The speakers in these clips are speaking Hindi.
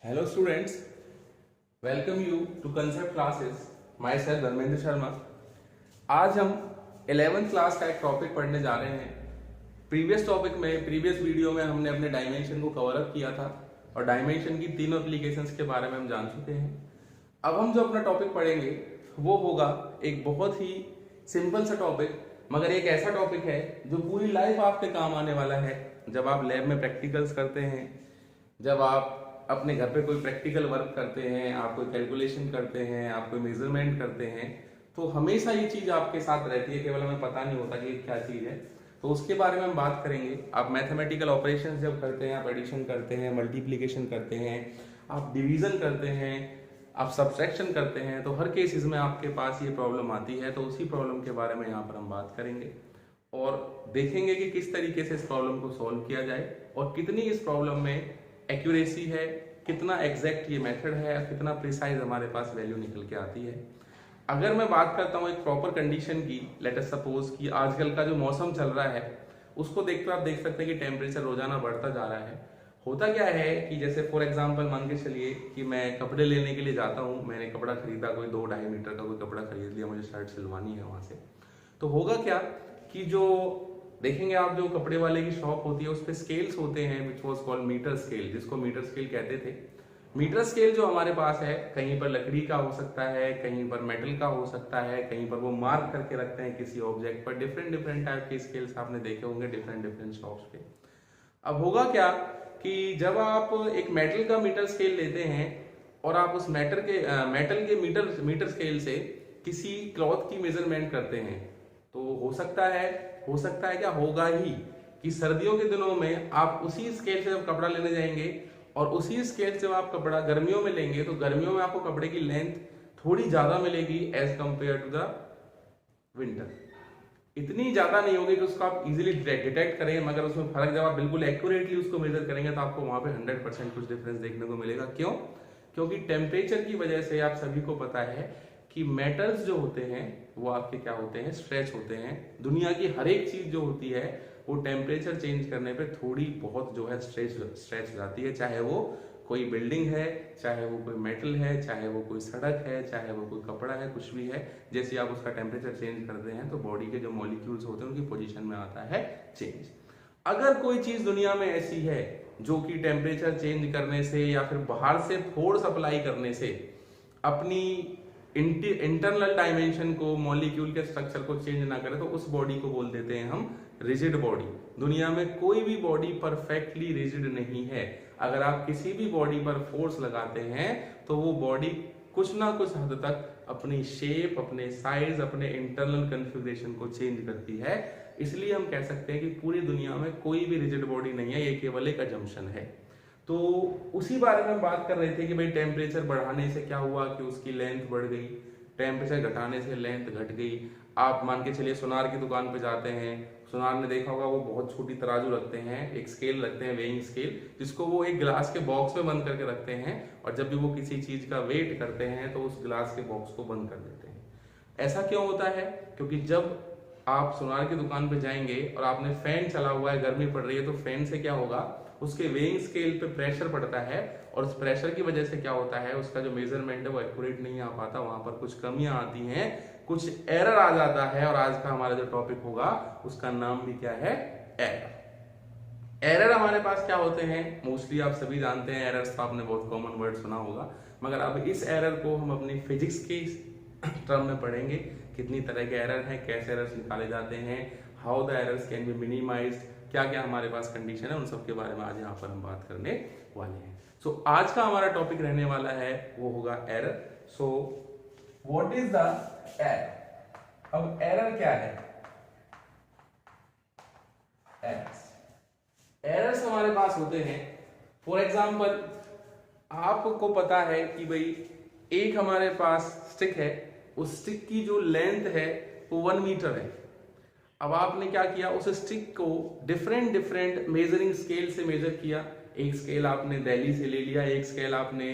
Hello students, welcome you to Concept Classes. Myself Dharmendra Sharma. आज हम 11th क्लास का एक टॉपिक पढ़ने जा रहे हैं। प्रीवियस वीडियो में हमने अपने डायमेंशन को कवर अप किया था और डायमेंशन की तीनों एप्लीकेशंस के बारे में हम जान चुके हैं। अब हम जो अपना टॉपिक पढ़ेंगे वो होगा एक बहुत ही सिंपल सा टॉपिक, मगर एक ऐसा टॉपिक है जो पूरी लाइफ आपके काम आने वाला है। जब आप लैब में प्रैक्टिकल्स करते हैं, जब आप अपने घर पे कोई प्रैक्टिकल वर्क करते हैं, आप कोई कैलकुलेशन करते हैं, आप कोई मेजरमेंट करते हैं, तो हमेशा ये चीज आपके साथ रहती है, केवल हमें पता नहीं होता कि क्या चीज है। तो उसके बारे में हम बात करेंगे। आप मैथमेटिकल ऑपरेशंस जब करते हैं, आप एडिशन करते हैं, मल्टीप्लिकेशन करते हैं, आप डिवीजन करते हैं, आप सब्ट्रैक्शन करते हैं, तो हर केसेस में आपके पास ये प्रॉब्लम आती है। तो उसी प्रॉब्लम के बारे में यहाँ पर हम बात करेंगे और देखेंगे कि किस तरीके से इस प्रॉब्लम को सॉल्व किया जाए और कितनी इस प्रॉब्लम में एक्यूरेसी है, कितना एग्जैक्ट ये मेथड है, कितना प्रिसाइज हमारे पास वैल्यू निकल के आती है। अगर मैं बात करता हूँ एक प्रॉपर कंडीशन की, लेट अस सपोज कि आजकल का जो मौसम चल रहा है उसको देखते आप देख सकते हैं कि टेम्परेचर रोजाना बढ़ता जा रहा है। होता क्या है कि जैसे फॉर एग्जाम्पल मान के चलिए कि मैं कपड़े लेने के लिए जाता हूँ, मैंने कपड़ा खरीदा, कोई 2-2.5 मीटर का कोई कपड़ा खरीद लिया, मुझे शर्ट सिलवानी है वहां से। तो होगा क्या कि जो देखेंगे आप, जो कपड़े वाले की शॉप होती है उस पे स्केल्स होते हैं which was called meter scale, जिसको मीटर स्केल कहते थे। मीटर स्केल जो हमारे पास है, कहीं पर लकड़ी का हो सकता है, कहीं पर मेटल का हो सकता है, कहीं पर वो मार्क करके रखते हैं किसी ऑब्जेक्ट पर। डिफरेंट डिफरेंट टाइप के स्केल्स आपने देखे होंगे डिफरेंट डिफरेंट शॉप्स पे। अब होगा क्या कि जब आप एक मेटल का मीटर स्केल लेते हैं और आप उस मेटल के मीटर स्केल से किसी क्लॉथ की मेजरमेंट करते हैं, तो हो सकता है क्या होगा ही कि सर्दियों के दिनों में आप उसी स्केल से जब कपड़ा लेने जाएंगे और उसी स्केल से आप कपड़ा गर्मियों में लेंगे, तो गर्मियों में आपको कपड़े की लेंथ थोड़ी ज्यादा मिलेगी as compare to the winter. इतनी ज्यादा नहीं होगी कि उसको आप इजीली डिटेक्ट करें, मगर उसमें फर्क जब आप बिल्कुल एक्यूरेटली उसको मेजर करेंगे तो आपको वहां पे 100% कुछ डिफरेंस देखने को मिलेगा। क्यों? क्योंकि टेम्परेचर की वजह से आप सभी को पता है कि मेटल्स जो होते हैं वो आपके क्या होते हैं, स्ट्रेच होते हैं। दुनिया की हर एक चीज जो होती है वो टेम्परेचर चेंज करने पे थोड़ी बहुत जो है स्ट्रेच जाती है, चाहे वो कोई बिल्डिंग है, चाहे वो कोई मेटल है, चाहे वो कोई सड़क है, चाहे वो कोई कपड़ा है, कुछ भी है। जैसे आप उसका टेम्परेचर चेंज करते हैं तो बॉडी के जो मॉलिक्यूल्स होते हैं उनकी पोजीशन में आता है चेंज। अगर कोई चीज दुनिया में ऐसी है जो कि टेम्परेचर चेंज करने से या फिर बाहर से फोर्स अप्लाई करने से अपनी इंटरनल डायमेंशन को, मॉलिक्यूल के स्ट्रक्चर को चेंज ना करे, तो उस बॉडी को बोल देते हैं हम रिजिड बॉडी। दुनिया में कोई भी बॉडी परफेक्टली रिजिड नहीं है। अगर आप किसी भी बॉडी पर फोर्स लगाते हैं तो वो बॉडी कुछ ना कुछ हद तक अपनी शेप, अपने साइज, अपने इंटरनल कन्फिगरेशन को चेंज करती है। इसलिए हम कह सकते हैं कि पूरी दुनिया में कोई भी रिजिड बॉडी नहीं है, ये केवल एक अजम्पशन है। तो उसी बारे में हम बात कर रहे थे कि भाई टेम्परेचर बढ़ाने से क्या हुआ कि उसकी लेंथ बढ़ गई, टेम्परेचर घटाने से लेंथ घट गई। आप मान के चलिए सुनार की दुकान पे जाते हैं, सुनार ने देखा होगा वो बहुत छोटी तराजू रखते हैं, एक स्केल रखते हैं, वेइंग स्केल, जिसको वो एक ग्लास के बॉक्स में बंद करके रखते हैं और जब भी वो किसी चीज का वेट करते हैं तो उस ग्लास के बॉक्स को बंद कर देते हैं। ऐसा क्यों होता है? क्योंकि जब आप सुनार की दुकान पे जाएंगे और आपने फैन चला हुआ है, गर्मी पड़ रही है, तो फैन से क्या होगा, उसके वेइंग स्केल पे प्रेशर पड़ता है और उस प्रेशर की वजह से क्या होता है, उसका जो मेजरमेंट है वो एक्यूरेट नहीं आ पाता, वहां पर कुछ कमियां आती हैं, कुछ एरर आ जाता है। और आज का हमारा जो टॉपिक होगा उसका नाम भी क्या है, एरर। एरर हमारे पास क्या होते हैं, मोस्टली आप सभी जानते हैं, एरर्स तो आपने बहुत कॉमन वर्ड सुना होगा, मगर अब इस एरर को हम अपनी फिजिक्स के टर्म में पढ़ेंगे। कितनी तरह के एरर हैं, कैसे एरर्स निकाले जाते हैं, how the errors can be minimised, क्या क्या हमारे पास कंडीशन है, उन सब के बारे में आज यहाँ पर हम बात करने वाले हैं। सो आज का हमारा टॉपिक रहने वाला है वो होगा error. So what is the error? अब एरर क्या है? एरर्स हमारे पास होते हैं, फॉर एग्जाम्पल आपको पता है कि भाई एक हमारे पास स्टिक है, उस स्टिक की जो लेंथ है वो 1 मीटर है। अब आपने क्या किया, उस स्टिक को डिफरेंट डिफरेंट मेजरिंग स्केल से मेजर किया। एक स्केल आपने दिल्ली से ले लिया, एक स्केल आपने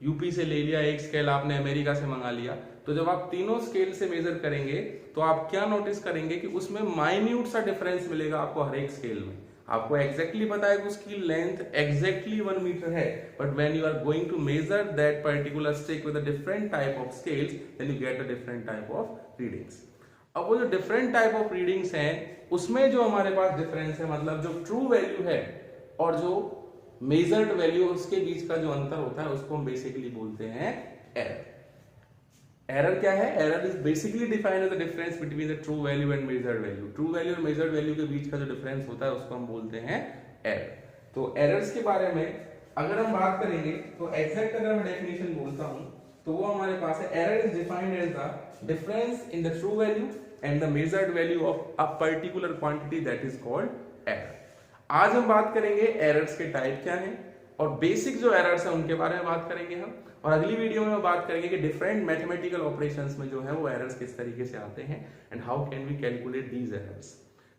यूपी से ले लिया, एक स्केल आपने अमेरिका से मंगा लिया। तो जब आप तीनों स्केल से मेजर करेंगे तो आप क्या नोटिस करेंगे कि उसमें माइन्यूट सा डिफरेंस मिलेगा आपको हर एक स्केल में। आपको एग्जैक्टली पता है कि उसकी लेंथ एग्जैक्टली 1 मीटर है, but when you are going to measure that particular stick with a different type of scales then you get a different type of readings. अब वो जो डिफरेंट टाइप ऑफ रीडिंग्स हैं उसमें जो हमारे पास डिफरेंस है, मतलब जो ट्रू वैल्यू है और जो मेजर्ड वैल्यू उसके बीच का जो अंतर होता है उसको हम बेसिकली बोलते हैं एरर। एरर क्या है? Error is basically defined as the difference between the true value and measured value. True value और मेजर्ड वैल्यू के बीच का जो डिफरेंस होता है उसको हम बोलते हैं एरर। तो एरर्स के बारे में अगर हम बात करेंगे तो एग्जैक्ट अगर मैं डेफिनेशन बोलता हूं तो वो हमारे पास है, error is defined as the difference in the true value and the measured value of a particular quantity that is called error. आज हम बात करेंगे एरर्स के टाइप क्या हैं और बेसिक जो एरर्स हैं उनके बारे में बात करेंगे हम, और अगली वीडियो में बात करेंगे कि डिफरेंट मैथमेटिकल ऑपरेशंस में जो है वो एरर्स किस तरीके से आते हैं and how can we calculate these errors.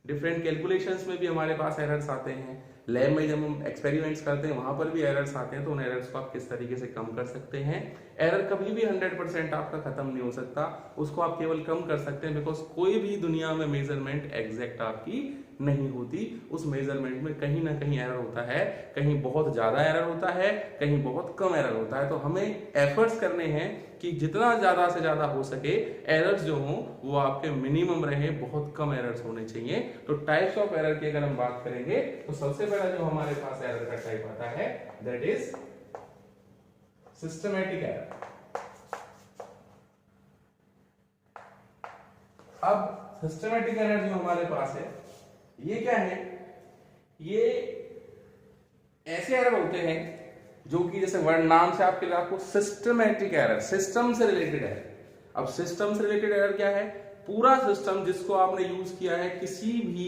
Different calculations में भी हमारे पास एरर्स आते हैं, लैब में जब हम एक्सपेरिमेंट्स करते हैं वहां पर भी एरर्स आते हैं, तो उन एरर्स को आप किस तरीके से कम कर सकते हैं। एरर कभी भी 100% आपका खत्म नहीं हो सकता, उसको आप केवल कम कर सकते हैं, बिकॉज कोई भी दुनिया में मेजरमेंट एग्जैक्ट आपकी नहीं होती। उस मेजरमेंट में कहीं ना कहीं एरर होता है, कहीं बहुत ज्यादा एरर होता है, कहीं बहुत कम एरर होता है। तो हमें एफर्ट्स करने हैं कि जितना ज्यादा से ज्यादा हो सके एरर्स जो हो वो आपके मिनिमम रहे, बहुत कम एरर्स होने चाहिए। तो टाइप्स ऑफ एरर की अगर हम बात करेंगे तो सबसे पहला जो हमारे पास एरर का टाइप आता है दैट इज सिस्टमैटिक एरर। अब सिस्टमैटिक एरर जो हमारे पास है ये क्या है? ये ऐसे एरर होते हैं जो कि जैसे वर्ड नाम से आपको सिस्टमैटिक एरर, सिस्टम से रिलेटेड एरर। अब सिस्टम से रिलेटेड एरर क्या है? पूरा सिस्टम जिसको आपने यूज किया है किसी भी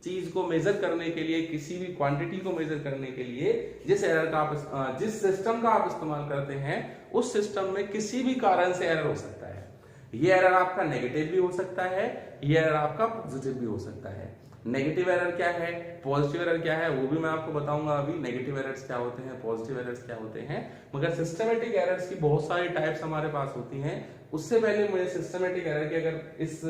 चीज को मेजर करने के लिए, किसी भी क्वांटिटी को मेजर करने के लिए, जिस सिस्टम का आप इस्तेमाल करते हैं उस सिस्टम में किसी भी कारण से एरर हो सकता है। ये एरर आपका नेगेटिव भी हो सकता है, ये एरर आपका पॉजिटिव भी हो सकता है। नेगेटिव एरर क्या है, पॉजिटिव एरर क्या है, वो भी मैं आपको बताऊंगा अभी। नेगेटिव एरर्स क्या होते हैं, पॉजिटिव एरर्स क्या होते हैं, मगर सिस्टमैटिक एरर्स की बहुत सारी टाइप्स हमारे पास होती हैं। उससे पहले मुझे सिस्टमैटिक एरर की अगर इस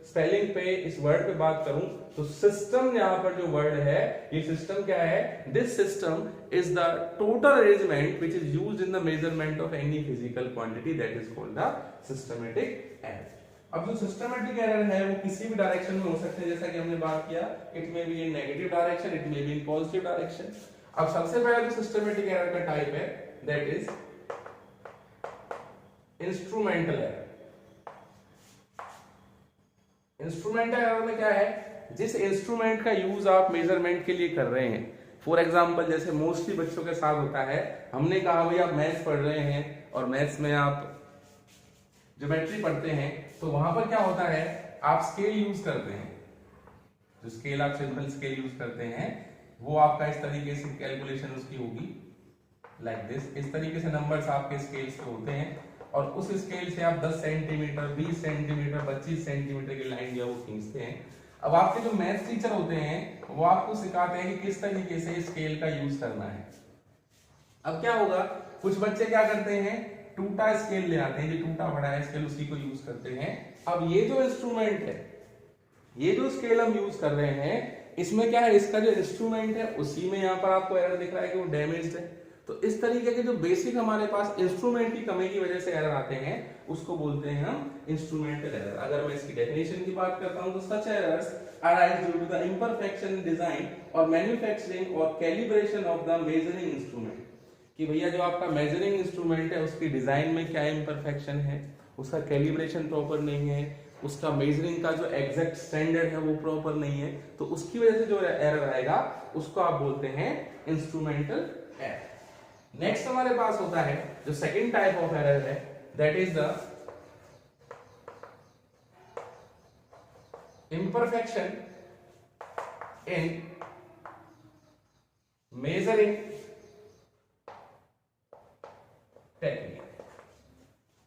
स्पेलिंग पे, इस वर्ड पे बात करूं तो सिस्टम यहाँ पर जो वर्ड है, ये सिस्टम क्या है? This system is the total arrangement which is used in the measurement of any physical quantity that is called the systematic error. अब जो सिस्टमैटिक एरर है वो किसी भी डायरेक्शन में हो सकते हैं, जैसा कि हमने बात किया, it may be in negative direction, it may be in positive direction. अब सबसे पहला जो सिस्टमैटिक एरर का टाइप है that is instrumental error. Instrumental error में क्या है? जिस इंस्ट्रूमेंट का यूज आप मेजरमेंट के लिए कर रहे हैं, फॉर एग्जांपल जैसे मोस्टली बच्चों के साथ होता है, हमने कहा भाई आप मैथ्स पढ़ रहे हैं और मैथ्स में आप ज्योमेट्री पढ़ते हैं, तो वहां पर क्या होता है, आप स्केल यूज करते हैं। जो स्केल आप सिंपल स्केल यूज करते हैं वो आपका इस तरीके से कैलकुलेशन उसकी होगी लाइक दिस। इस तरीके से नंबर्स आपके स्केल्स पे होते हैं और उस स्केल से आप 10 सेंटीमीटर, 20 सेंटीमीटर, 25 सेंटीमीटर की लाइन जो है वो खींचते हैं। अब आपके जो मैथ्स टीचर होते हैं वो आपको सिखाते हैं कि किस तरीके से स्केल का यूज करना है। अब क्या होगा, कुछ बच्चे क्या करते हैं, टूटा स्केल ले आते हैं, जो टूटा बड़ा है स्केल उसी को यूज करते हैं। अब ये जो इंस्ट्रूमेंट है, ये जो स्केल हम यूज कर रहे हैं, इसमें क्या है, इसका जो इंस्ट्रूमेंट है उसी में यहाँ पर आपको एरर दिख रहा है कि वो डैमेज्ड है। तो इस तरीके के जो बेसिक हमारे पास इंस्ट्रूमेंट की कमी की वजह से एरर आते हैं उसको बोलते हैं हम इंस्ट्रूमेंटल एरर। अगर मैं इसकी डेफिनेशन की बात करता हूं तो सच errors arise due to the imperfection in design or manufacturing or calibration of the measuring instrument। कि भैया जो आपका मेजरिंग इंस्ट्रूमेंट है उसकी डिजाइन में क्या इम्परफेक्शन है, उसका कैलिब्रेशन प्रॉपर नहीं है, उसका मेजरिंग का जो एग्जैक्ट स्टैंडर्ड है वो प्रॉपर नहीं है, तो उसकी वजह से जो एरर आएगा उसको आप बोलते हैं इंस्ट्रूमेंटल एरर। नेक्स्ट हमारे पास होता है जो सेकंड टाइप ऑफ एरर है that is the imperfection in measuring technique।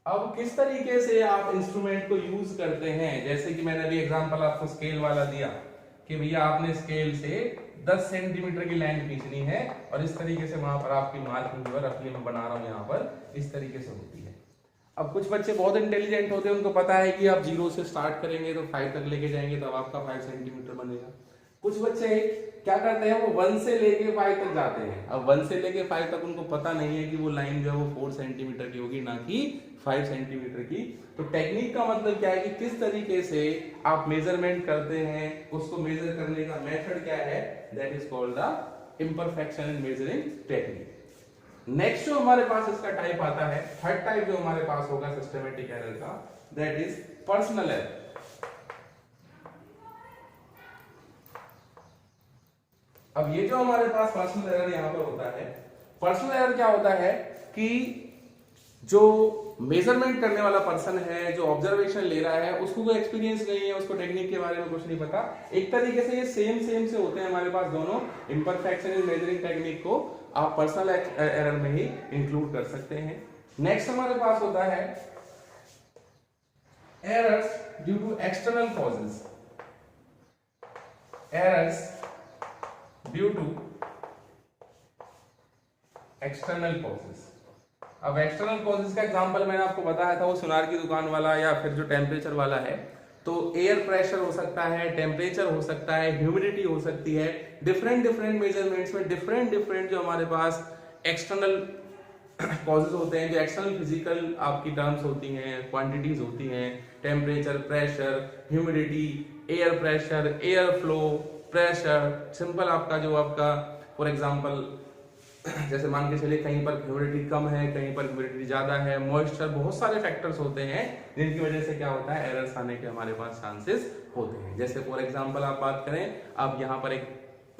अब किस तरीके से आप इंस्ट्रूमेंट को यूज करते हैं, जैसे कि मैंने अभी एग्जांपल आपको स्केल वाला दिया कि भैया आपने स्केल से 10 सेंटीमीटर की लाइन खींचनी है और इस तरीके से वहां पर आपकी मार्किंग जो है रफली मैं बना रहा हूं यहां पर इस तरीके से होती है। अब कुछ बच्चे बहुत इंटेलिजेंट होते हैं, उनको पता है कि आप 0 से स्टार्ट करेंगे तो 5 तक लेके जाएंगे तब आपका 5 सेंटीमीटर बनेगा। कुछ बच्चे क्या करते हैं, वो 1 से लेके 5 तक जाते हैं। अब 1 से लेके 5 तक उनको पता नहीं है कि वो लाइन जो है वो 4 सेंटीमीटर की होगी, ना कि 5 सेंटीमीटर की। तो टेक्निक का मतलब क्या है कि किस तरीके से आप मेजरमेंट करते हैं, उसको मेजर करने का मेथड क्या है, that is called the imperfection in measuring technique. Next जो हमारे पास इसका टाइप आता है, थर्ड टाइप जो हमारे पास होगा सिस्टमेटिक एरर का, दैट इज पर्सनल एरर। अब ये जो हमारे पास पर्सनल एरर यहां पर होता है, पर्सनल एरर क्या होता है कि जो मेजरमेंट करने वाला पर्सन है, जो ऑब्जर्वेशन ले रहा है, उसको कोई एक्सपीरियंस नहीं है, उसको टेक्निक के बारे में कुछ नहीं पता। एक तरीके से ये सेम से होते हैं हमारे पास दोनों। इम्परफेक्शन इन मेजरिंग टेक्निक को आप पर्सनल एरर में ही इंक्लूड कर सकते हैं। नेक्स्ट हमारे पास होता है errors due to external causes. Errors due to external causes. अब एक्सटर्नल कॉजेज का एग्जांपल मैंने आपको बताया था, वो सुनार की दुकान वाला या फिर जो टेम्परेचर वाला है। तो एयर प्रेशर हो सकता है, टेम्परेचर हो सकता है, ह्यूमिडिटी हो सकती है। डिफरेंट मेजरमेंट्स में डिफरेंट जो हमारे पास एक्सटर्नल कॉजेज होते हैं, जो एक्सटर्नल फिजिकल आपकी टर्म्स होती हैं, क्वांटिटीज होती हैं, temperature, pressure, humidity, air pressure, air flow, pressure. Simple आपका जो आपका फॉर एग्जांपल जैसे मान के चलिए कहीं पर ह्यूमिडिटी कम है, कहीं पर ह्यूमिडिटी ज्यादा है, मॉइस्चर, बहुत सारे फैक्टर्स होते हैं जिनकी वजह से क्या होता है, एरर्स आने के हमारे पास चांसेस होते हैं। जैसे फॉर एग्जांपल आप बात करें, आप यहाँ पर एक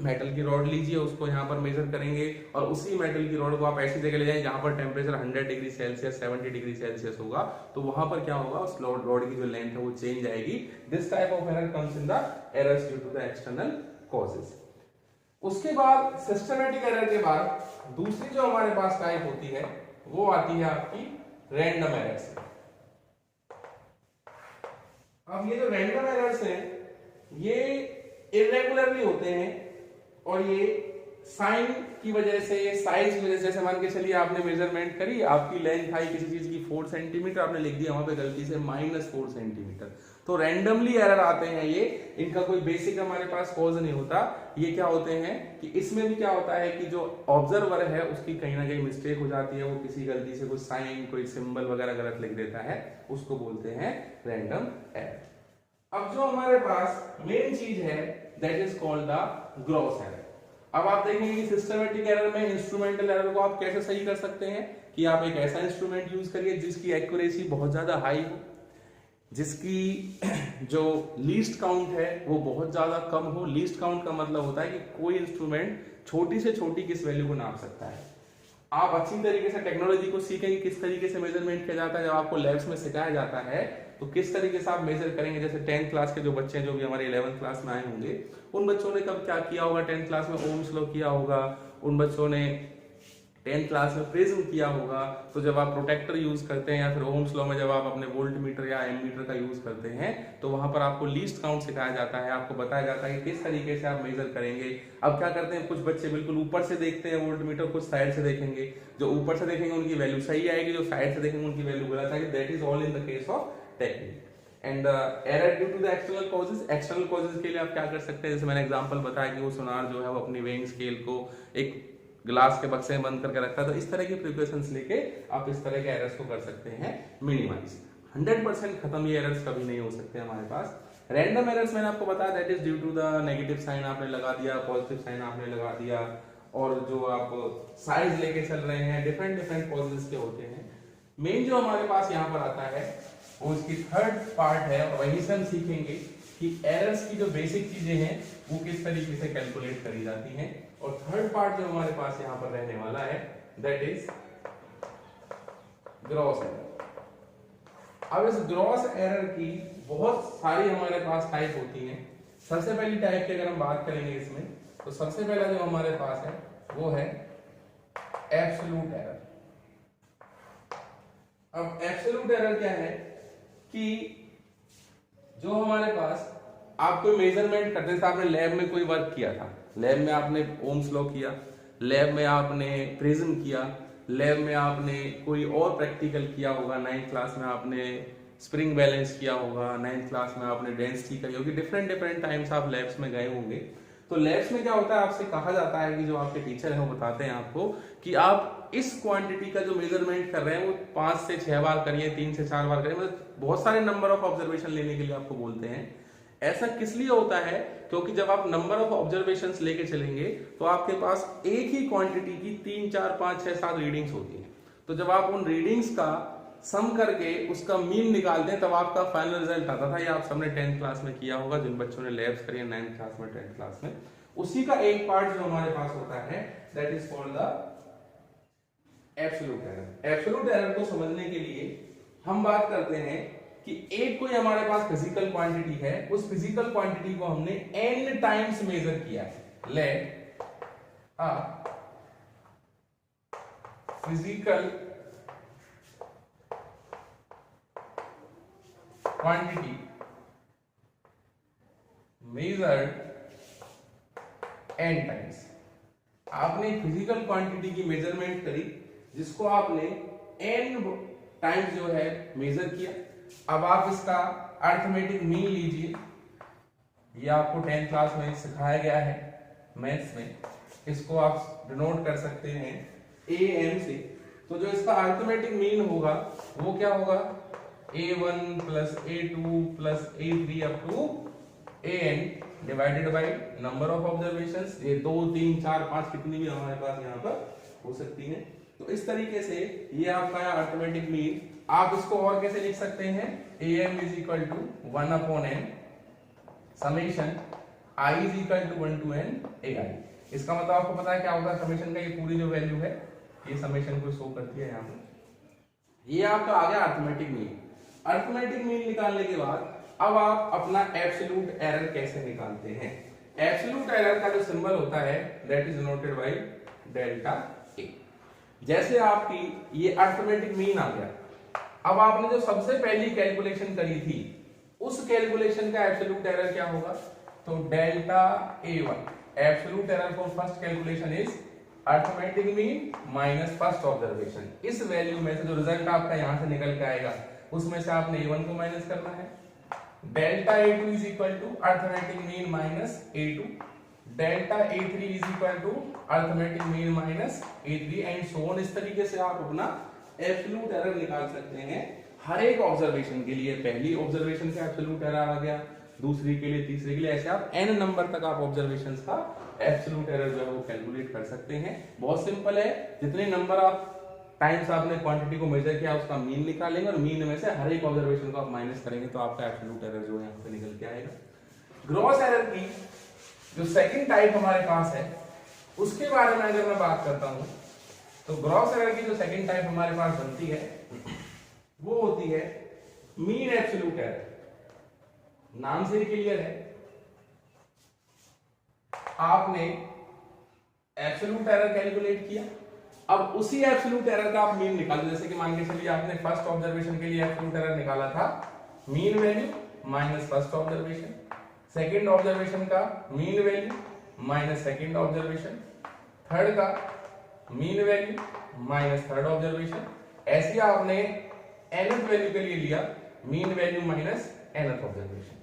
मेटल की रॉड लीजिए, उसको यहाँ पर मेजर करेंगे और उसी मेटल की रॉड को आप ऐसी जगह ले जाएं जहां पर temperature 100 degree Celsius 70 degree Celsius होगा, तो वहां पर क्या होगा, उस रॉड की जो लेंथ है वो चेंज आएगी। This type of error comes in the errors due to the external causes. उसके बाद सिस्टमेटिक एरर के बाद दूसरी जो हमारे पास टाइप होती है वो आती है आपकी रैंडम एरर्स। अब ये जो रैंडम एरर्स हैं ये इरेगुलरली होते हैं और ये साइन की वजह से, साइज की वजह से, जैसे मान के चलिए आपने मेजरमेंट करी, आपकी लेंथ आई किसी चीज की 4 सेंटीमीटर, आपने लिख दिया वहां पे गलती से -4 सेंटीमीटर। तो रैंडमली एरर आते हैं ये, इनका कोई बेसिक हमारे पास कॉज नहीं होता। ये क्या होते हैं कि इसमें भी क्या होता है कि जो ऑब्जर्वर है उसकी कहीं ना कहीं मिस्टेक हो जाती है, वो किसी गलती से कोई साइन, कोई सिंबल वगैरह गलत लिख देता है, उसको बोलते हैं रैंडम एरर। अब जो हमारे पास मेन चीज है that is called the gross error. अब आप देखेंगे कि सिस्टमेटिक एरर में इंस्ट्रूमेंटल एरर को आप कैसे सही कर सकते हैं कि आप एक ऐसा इंस्ट्रूमेंट यूज करिए जिसकी एक्यूरेसी बहुत ज्यादा हाई हो, जिसकी जो लीस्ट काउंट है वो बहुत ज्यादा कम हो। लीस्ट काउंट का मतलब होता है कि कोई इंस्ट्रूमेंट छोटी से छोटी किस वैल्यू को नाप सकता है। आप अच्छी तरीके से टेक्नोलॉजी को सीखेंगे किस तरीके से मेजरमेंट किया जाता है। जब आपको लैब्स में सिखाया जाता है तो किस तरीके से आप मेजर करेंगे। जैसे 10th क्लास के जो बच्चे हैं जो भी हमारे 11th क्लास में आए होंगे, उन बच्चों ने कब क्या किया होगा, 10th क्लास में ओम्स लॉ किया होगा, उन बच्चों ने 10th क्लास में प्रिज्म किया होगा। तो जब आप प्रोटेक्टर यूज करते हैं या फिर ओम्स लॉ में जब आप अपने वोल्ट मीटर या एमीटर का यूज करते हैं तो वहां पर आपको लीस्ट काउंट सिखाया जाता है, आपको बताया जाता है कि किस तरीके से आप मेजर करेंगे। अब क्या करते हैं, कुछ बच्चे बिल्कुल ऊपर से देखते हैं वोल्ट मीटर, कुछ साइड से देखेंगे। जो ऊपर से देखेंगे उनकी वैल्यू सही आएगी, जो साइड से देखेंगे उनकी वैल्यू गलत आएगी। That is all in the case of technique. And error due to the external causes. External causes के लिए आप क्या कर सकते हैं, जैसे मैंने एग्जांपल बताया कि वो सुनार जो है वो अपनी वेइंग स्केल को एक ग्लास के बक्से में बंद करके रखा है, तो इस तरह की प्रिकॉशंस लेके आप इस तरह के एरर्स को कर सकते हैं मिनिमाइज। 100% खत्म ये एरर्स कभी नहीं हो सकते हमारे पास। रैंडम एरर्स मैंने आपको बताया that is due to the negative sign आपने लगा दिया, पॉजिटिव साइन आपने लगा दिया, और जो आप साइज लेके चल रहे हैं, डिफरेंट कॉजेस के होते हैं। मेन जो हमारे पास यहाँ पर आता है वो इसकी थर्ड पार्ट है, और वहीं से हम सीखेंगे कि एरर्स की जो बेसिक चीजें हैं वो किस तरीके से कैलकुलेट करी जाती हैं। और थर्ड पार्ट जो हमारे पास यहाँ पर रहने वाला है दैट इज ग्रॉस एरर। अब इस ग्रॉस एरर की बहुत सारी हमारे पास टाइप होती हैं। सबसे पहली टाइप की अगर हम बात करेंगे इसमें, तो सबसे पहला जो हमारे पास है वो है एब्सोल्यूट एरर। अब एब्सोल्यूट एरर क्या है कि जो हमारे पास आप कोई मेजरमेंट करते थे, आपने लैब में कोई वर्क किया था, लैब में आपने ओम्स लॉ किया, लैब में आपने प्रिज्म किया, लैब में आपने कोई और प्रैक्टिकल किया होगा, 9th क्लास में आपने स्प्रिंग बैलेंस किया होगा, 9th क्लास में आपने डेंसिटी करी होगी, डिफरेंट टाइम्स आप लैब्स में गए होंगे। तो लैब्स में क्या होता है, आपसे कहा जाता है कि जो आपके टीचर हैं वो बताते हैं आपको कि आप इस क्वांटिटी का जो मेजरमेंट कर रहे हैं वो 5 से 6 बार करिए, 3 से 4 बार करिए, मतलब बहुत सारे नंबर ऑफ ऑब्जर्वेशन लेने के लिए आपको बोलते हैं। ऐसा किस लिए होता है, क्योंकि जब आप नंबर ऑफ ऑब्जर्वेशंस लेके चलेंगे तो आपके पास एक ही क्वांटिटी की 3, 4, 5, 6, 7 रीडिंग्स होती हैं। तो जब आप उन रीडिंग्स का सम करके उसका मीन निकालते हैं तब आपका फाइनल रिजल्ट आता था। ये आप सबने 10th क्लास में किया होगा, जिन बच्चों ने लैब्स करी है 9th क्लास में, 10th क्लास में। उसी का एक पार्ट जो हमारे पास होता है that is called the absolute error. Absolute error को समझने के लिए हम बात करते हैं कि एक कोई हमारे पास फिजिकल क्वांटिटी है, उस फिजिकल क्वांटिटी को हमने n टाइम्स मेजर किया है। Let a physical quantity measured n times. आपने फिजिकल क्वांटिटी की मेजरमेंट करी जिसको आपने n टाइम्स जो है मेजर किया। अब आप इसका अरिथमेटिक मीन लीजिए, ये आपको 10th क्लास में सिखाया गया है मैथ्स में, इसको आप डिनोट कर सकते हैं am से। तो जो इसका अरिथमेटिक मीन होगा वो क्या होगा, a1 plus a2 plus a3 up to an divided by number of observations. ये 2, 3, 4, 5 कितनी भी हमारे पास यहाँ पर हो सकती हैं। तो इस तरीके से ये आपका अरिथमेटिक मीन। आप इसको और कैसे लिख सकते हैं, am is equal to 1 upon n summation i is equal to 1 to n ai। इसका मतलब आपको पता है क्या होता है समेशन का, ये पूरी जो वैल्यू है ये समेशन को शो करती है यहाँ पर। ये आपका आ गया अरिथमेटिक मीन। अरिथमेटिक मीन निकालने के बाद अब आप अपना एब्सोल्यूट एरर कैसे निकालते हैं। एब्सोल्यूट एरर का जो सिंबल होता है that is denoted by delta A. जैसे आपकी ये अरिथमेटिक मीन आ गया, अब आपने जो सबसे पहली कैलकुलेशन करी थी उस कैलकुलेशन का एब्सोल्यूट एरर क्या होगा, तो delta A1। Absolute error for first calculation is arithmetic mean minus first observation. इस वैल्यू में से जो रिजल्ट आपका यहां से निकल के आएगा उसमें से आपने A1 को माइनस करना है। Delta A2 is equal to arithmetic mean minus A2। Delta A3 is equal to arithmetic mean minus A3 and so on. इस तरीके से आप अपना एब्सोल्यूट एरर निकाल सकते हैं हर एक ऑब्जर्वेशन के लिए। पहली ऑब्जर्वेशन का एब्सोल्यूट एरर आ गया, दूसरी के लिए, तीसरे के लिए, ऐसे आप n नंबर तक आप ऑब्जर्वेशंस का एब्सोल्यूट एरर जो है वो कैलकुलेट कर सकते हैं। बहुत सिंपल है, जितने नंबर ऑफ टाइम्स आपने क्वांटिटी को मेजर किया उसका मीन निकालेंगे और मीन में से हर एक ऑब्जर्वेशन को आप माइनस करेंगे तो आपका एब्सोल्यूट एरर जो है यहाँ पे निकल के आएगा। ग्रॉस एरर की जो सेकंड टाइप हमारे पास है उसके बारे में अगर मैं बात करता हूं तो ग्रॉस एरर की जो सेकंड टाइप हमारे पास बनती है वो होती है मीन एब्सोल्यूट एरर। नाम से ही क्लियर है, आपने एब्सोल्यूट एरर कैलकुलेट किया, अब उसी एब्सोल्यूट एरर का आप मीन निकालो। जैसे कि मान के चलिए आपने फर्स्ट ऑब्जर्वेशन के लिए एब्सोल्यूट एरर निकाला था mean value minus first observation, second observation का mean value minus second observation, third का mean value minus third observation. ऐसे आपने nth वैल्यू के लिए लिया mean value minus nth observation.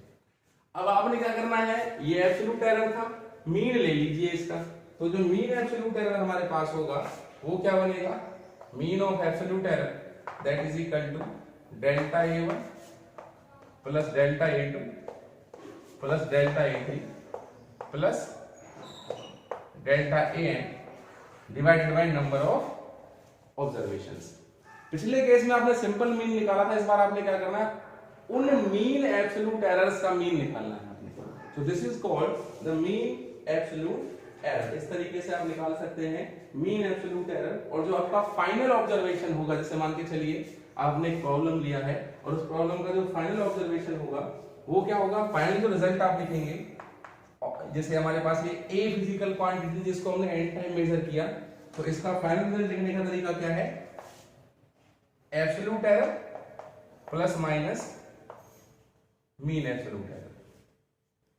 अब आपने क्या करना है, ये एब्सोल्यूट एरर था, मीन ले लीजिए इसका। तो जो मीन एब्सोल्यूट एरर हमारे पास होगा वो क्या बनेगा, mean of absolute error that is equal to delta A1 plus delta A2 plus delta A3 plus delta AN divided by number of observations. पिछले केस में आपने सिंपल मीन निकाला था, इस बार आपने क्या करना है, उन मीन एब्सोल्यूट एरर्स का मीन निकालना है आपने। So this is called the mean absolute error. इस तरीके से आप निकाल सकते हैं मीन एब्सोल्यूट एरर। और जो आपका फाइनल ऑब्जर्वेशन होगा, जैसे मान के चलिए आपने एक प्रॉब्लम लिया है और उस प्रॉब्लम का जो फाइनल ऑब्जर्वेशन होगा वो क्या होगा, फाइनल जो रिजल्ट आप लिखेंगे, जैसे हमारे पास ये ए फिजिकल क्वांटिटी जिसको हमने एंड टाइम मेजर किया, तो इसका फाइनल रिजल्ट लिखने का तरीका क्या है, absolute error plus minus mean absolute error,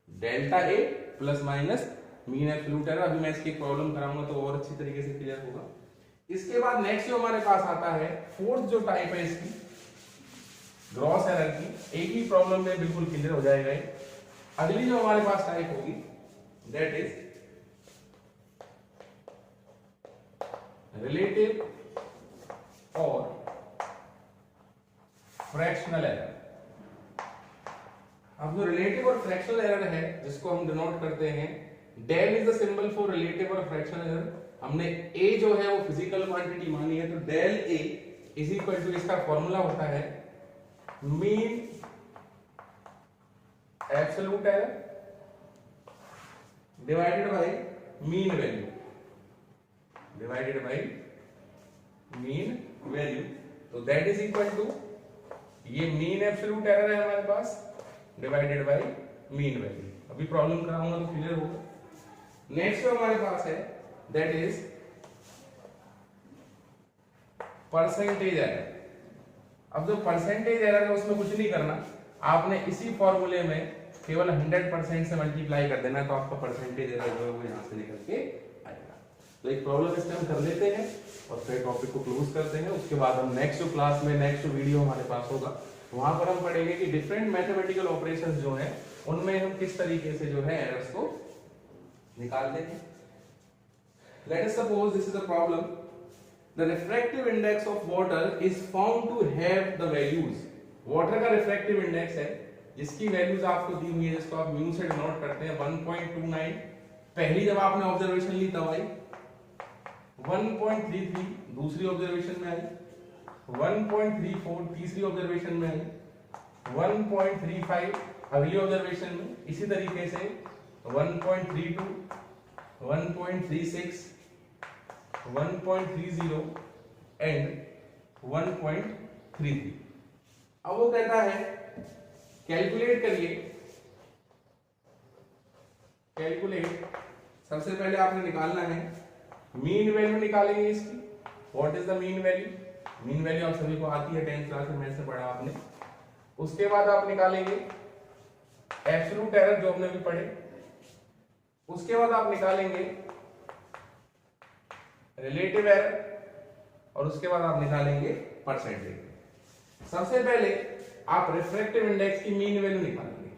delta A plus minus mean absolute error. अभी मैं इसकी प्रॉब्लम कराऊंगा तो और अच्छी तरीके से क्लियर होगा। इसके बाद नेक्स्ट जो हमारे पास आता है फोर्थ जो टाइप है इसकी ग्रॉस एरर की, एक ही प्रॉब्लम में बिल्कुल क्लियर हो जाएगा। अगली जो हमारे पास टाइप होगी दैट इज रिलेटिव और फ्रैक्शनल एरर। अब जो रिलेटिव और फ्रैक्शनल एरर है जिसको हम डिनोट करते हैं, del is the symbol for relative और फ्रैक्शनल एरर। हमने ए जो है वो फिजिकल क्वांटिटी मानी है, तो del A is equal to, इसका फॉर्मूला होता है mean absolute error divided by mean value, divided by mean value. तो दैट इज इक्वल टू, ये मीन एब्सोल्यूट एरर है हमारे पास, डिवाइडेड बाय मीन वैल्यू। अभी प्रॉब्लम कराऊंगा तो क्लियर होगा। नेक्स्ट जो हमारे पास है दैट इज परसेंटेज एरर। अब जो परसेंटेज एरर है उसमें कुछ नहीं करना, आपने इसी फॉर्मूले में केवल 100% से मल्टीप्लाई कर देना, तो आपका परसेंटेज एरर जो है वो यहां से निकल के आएगा। तो एक प्रॉब्लम इस टाइम कर लेते हैं और फिर टॉपिक को क्लोज करते हैं। उसके बाद हम नेक्स्ट क्लास में, नेक्स्ट वीडियो हमारे पास होगा, वहां पर हम पढ़ेंगे कि डिफरेंट मैथमेटिकल ऑपरेशंस जो हैं उनमें हम किस तरीके से जो है एरर्स को निकालते हैं। Let us suppose this is a problem, the refractive index of water is found to have the values. वाटर का रिफ्रैक्टिव इंडेक्स है जिसकी वैल्यूज आपको दी हुई है, जिसको आप म्यू से डिनोट करते हैं 1.29। पहली जब आपने ऑब्जर्वेशन ली तब आई 1.33, दूसरी ऑब्जर्वेशन में आई 1.34, तीसरी ऑब्जर्वेशन में आई 1.35 अगली ऑब्जर्वेशन में, इसी तरीके से 1.32, 1.36, 1.30 एंड 1.33। अब वो कहता है कैलकुलेट करिए, कैलकुलेट। सबसे पहले आपने निकालना है मीन वैल्यू, निकालेंगे इसकी। What is the mean value? Mean value आप सभी को आती है, 10th क्लास में मैथ से पढ़ा आपने। उसके बाद आप निकालेंगे एब्सोल्यूट एरर जो हमने अभी पढ़े। उसके बाद आप निकालेंगे रिलेटिव एरर और उसके बाद आप निकालेंगे परसेंटेज। सबसे पहले आप रिफ्रैक्टिव इंडेक्स की मीन वैल्यू निकालेंगे।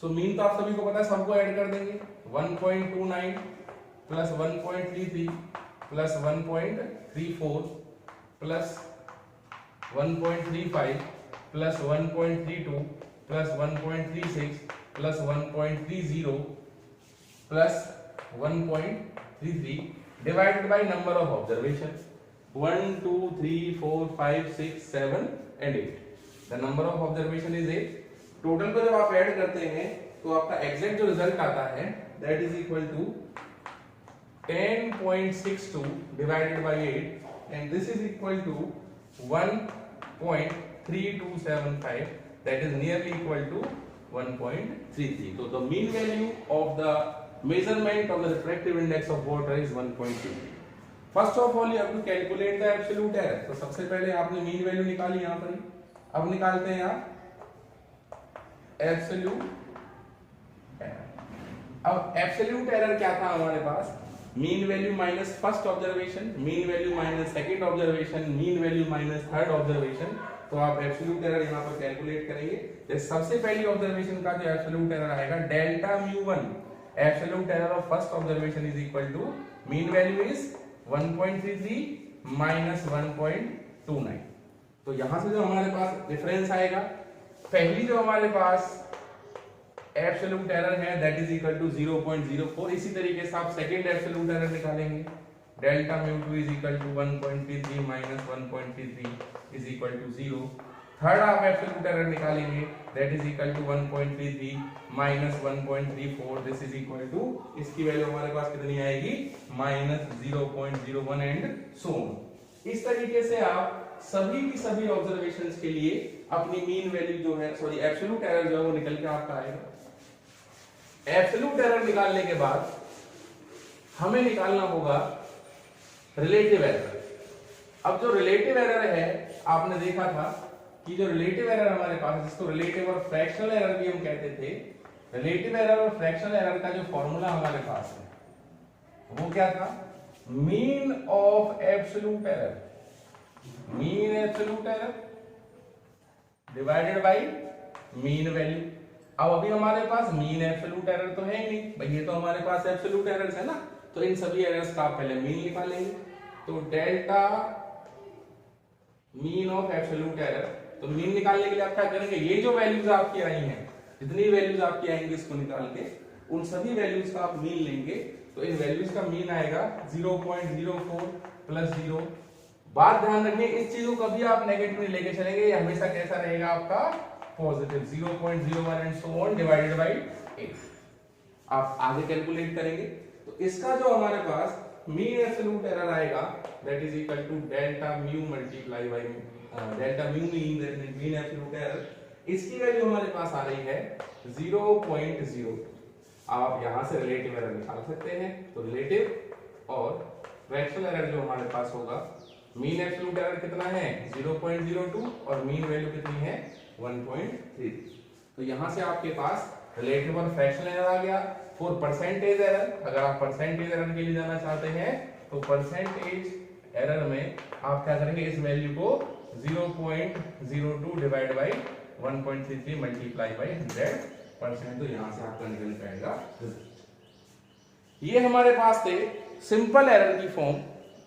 सो मीन तो आप सभी को पता है, सबको ऐड कर देंगे 1.29 plus 1.33 plus 1.34 plus 1.35 plus 1.32 plus 1.36 plus 1.30 plus 1.33 divided by number of observation 1 2 3 4 5 6 7 and 8। The number of observation is 8। Total को जब आप ऐड करते हैं तो आपका एग्जैक्ट जो रिजल्ट आता है that is equal to 10.62 divided by 8 and this is equal to 1.3275, that is nearly equal to 1.33। तो the mean value of the measurement of the refractive index of water is 1.2। First of all you have to calculate the absolute error. तो सबसे पहले आपने मीन वैल्यू निकाली यहां पर। अब निकालते हैं आप एब्सोल्यूट एरर। अब एब्सोल्यूट एरर क्या था हमारे पास? Mean value minus first observation, mean value minus second observation, mean value minus third observation. तो आप एब्सोल्यूट एरर यहां पर कैलकुलेट करेंगे। सबसे पहली ऑब्जर्वेशन का जो एब्सोल्यूट एरर आएगा delta म्यू1, absolute error of first observation is equal to mean value is 1.33 minus 1.29। तो यहां से जो हमारे पास डिफरेंस आएगा, पहली जो हमारे पास एब्सोल्यूट एरर है दैट इज इक्वल टू 0.04। इसी तरीके से आप सेकंड एब्सोल्यूट एरर निकालेंगे, delta mu is equal to 1.33 minus 1.33 is equal to 0। Third आप एब्सोल्यूट एरर निकालेंगे that is equal to 1.33 minus 1.34, this is equal to, इसकी वैल्यू हमारे पास कितनी आएगी? Minus 0.01 and so on. इस तरीके से आप सभी की सभी ऑब्जर्वेशंस के लिए अपनी मीन वैल्यू जो है, सॉरी एब्सोल्यूट एरर जो है वो निकल के आपका आएगा। एब्सोल्यूट एरर निकालने के बाद हमें निकालना होगा रिलेटिव एरर। अब जो रिलेटिव एरर है आपने देखा था कि जो रिलेटिव एरर हमारे पास, जिसको रिलेटिव और फ्रैक्शनल एरर भी हम कहते थे, रिलेटिव एरर और फ्रैक्शनल एरर का जो फॉर्मूला हमारे पास है वो क्या था? Mean of absolute error, mean absolute error divided by mean value. अब अभी हमारे पास मीन एब्सोल्यूट एरर तो है ही नहीं भाई, ये तो हमारे पास एब्सोल्यूट एरर्स है ना, तो इन सभी एरर्स का आप पहले मीन निकालेंगे। तो delta mean of absolute error, तो मीन निकालने के लिए आप क्या करेंगे, ये जो वैल्यूज आपकी आई हैं, जितनी वैल्यूज आपकी आएंगी इसको निकाल के उन सभी वैल्यूज का आप मीन लेंगे। तो इन वैल्यूज का मीन आएगा 0.04 प्लस 0। बात ध्यान रखिए, इस चीज को कभी आप नेगेटिव नहीं लेके चलेंगे, ये हमेशा कैसा रहेगा आपका positive 0.01 and so on divided by 8। आप आगे कैलकुलेट करेंगे तो इसका जो हमारे पास मीन एब्सोल्यूट एरर आएगा that is equal to delta mu multiply by delta mu mean that mean mean absolute error, इसकी वैल्यू हमारे पास आ रही है 0.0। आप यहां से रिलेटिव एरर निकाल सकते हैं, तो रिलेटिव और फ्रैक्शनल एरर जो हमारे पास होगा, मीन एब्सोल्यूट एरर कितना है 0.02 और मीन वैल्यू कितनी है 1.3। तो यहां से आपके पास रिलेटिव और फ्रैक्शनल एरर आ गया। फॉर परसेंटेज एरर, अगर आप परसेंटेज एरर के लिए जाना चाहते हैं तो परसेंटेज एरर में आप क्या करेंगे, इस वैल्यू को 0.02 डिवाइड बाय 1.33 मल्टीप्लाई बाय 100%, तो यहां से आपका निकल जाएगा रिजल्ट। ये हमारे पास थे सिंपल एरर की फॉर्म।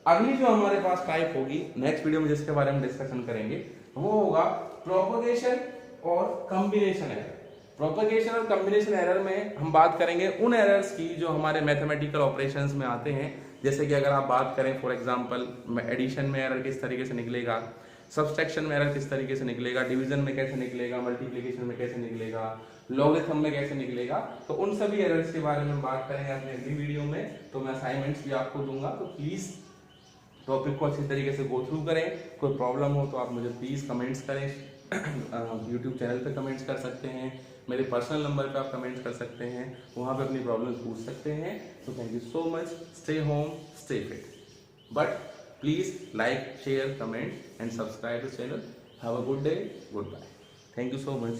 अगली जो हमारे पास टाइप होगी नेक्स्ट वीडियो में जिसके बारे में डिस्कशन करेंगे वो होगा प्रोपगेशन और कॉम्बिनेशन एरर। प्रोपगेशन और कॉम्बिनेशन एरर में हम बात करेंगे उन एरर्स की जो हमारे मैथमेटिकल ऑपरेशंस में आते हैं, जैसे कि अगर आप बात करें फॉर एग्जांपल एडिशन में एरर किस तरीके से निकलेगा, सब्सट्रैक्शन में एरर किस तरीके से निकलेगा, डिवीजन में कैसे निकलेगा, मल्टीप्लिकेशन में कैसे निकलेगा, लॉगरिथम में कैसे निकलेगा, तो उन सभी एरर्स के बारे में बात करेंगे अपने अगली वीडियो में। तो मैं असाइनमेंट्स भी आपको दूंगा, तो प्लीज टॉपिक को अच्छी तरीके से गो थ्रू करें। कोई प्रॉब्लम हो तो आप मुझे प्लीज कमेंट्स करें, यूट्यूब चैनल पे कमेंट्स कर सकते हैं, मेरे पर्सनल नंबर पे आप कमेंट्स कर सकते हैं, वहां पे अपनी प्रॉब्लम्स पूछ सकते हैं। तो thank you so much, stay home, stay fit, but please like, share, comment and subscribe the channel. Have a good day, goodbye, thank you so much.